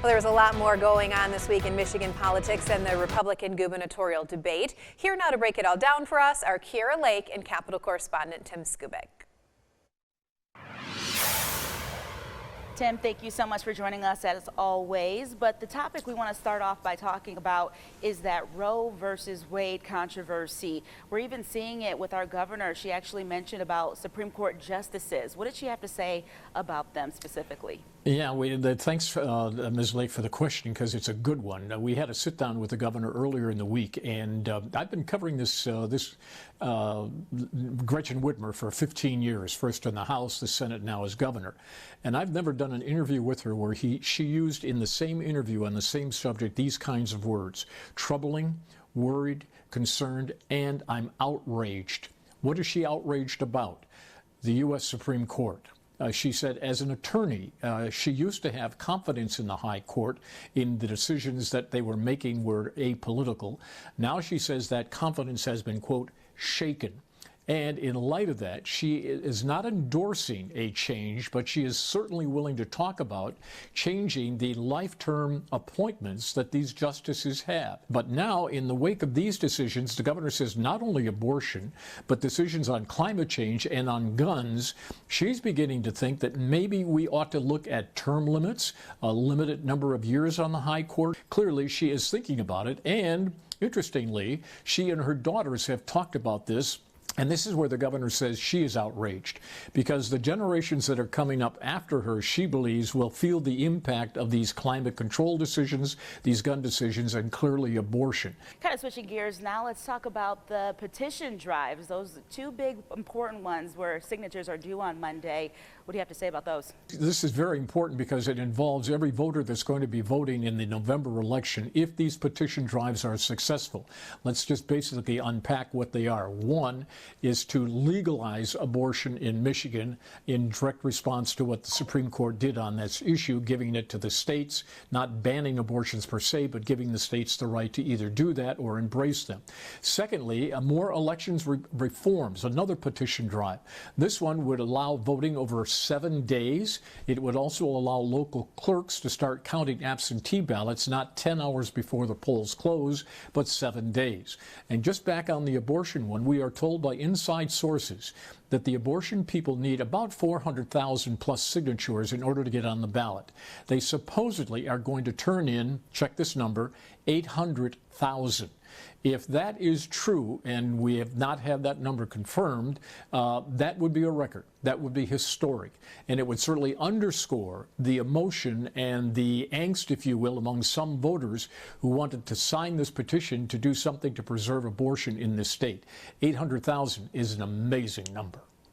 Well, there was a lot more going on this week in Michigan politics and the Republican gubernatorial debate. Here now to break it all down for us are Kiera Lake and Capitol correspondent Tim Skubick. Tim, thank you so much for joining us as always. But the topic we want to start off by talking about is that Roe versus Wade controversy. We're even seeing it with our governor. She actually mentioned about Supreme Court justices. What did she have to say about them specifically? Yeah, thanks, Ms. Lake, for the question, because it's a good one. We had a sit down with the governor earlier in the week, and I've been covering this Gretchen Whitmer for 15 years, first in the House, the Senate, now as governor. And I've never done an interview with her where she used in the same interview on the same subject these kinds of words: troubling, worried, concerned, and I'm outraged. What is she outraged about? The U.S. Supreme Court. She said, as an attorney, she used to have confidence in the high court, in the decisions that they were making were apolitical. Now she says that confidence has been, quote, shaken. And in light of that, she is not endorsing a change, but she is certainly willing to talk about changing the life-term appointments that these justices have. But now, in the wake of these decisions, the governor says not only abortion, but decisions on climate change and on guns, she's beginning to think that maybe we ought to look at term limits, a limited number of years on the high court. Clearly, she is thinking about it. And interestingly, she and her daughters have talked about this. And this is where the governor says she is outraged, because the generations that are coming up after her, she believes, will feel the impact of these climate control decisions, these gun decisions, and clearly abortion. Kind of switching gears now, let's talk about the petition drives, those two big important ones where signatures are due on Monday. What do you have to say about those? This is very important because it involves every voter that's going to be voting in the November election if these petition drives are successful. Let's just basically unpack what they are. One is to legalize abortion in Michigan in direct response to what the Supreme Court did on this issue, giving it to the states, not banning abortions per se, but giving the states the right to either do that or embrace them. Secondly, more elections reforms, another petition drive. This one would allow voting over 7 days. It would also allow local clerks to start counting absentee ballots, not 10 hours before the polls close, but 7 days. And just back on the abortion one, we are told by inside sources that the abortion people need about 400,000 plus signatures in order to get on the ballot. They supposedly are going to turn in, check this number, 800,000. If that is true, and we have not had that number confirmed, that would be a record. That would be historic. And it would certainly underscore the emotion and the angst, if you will, among some voters who wanted to sign this petition to do something to preserve abortion in this state. 800,000 is an amazing number.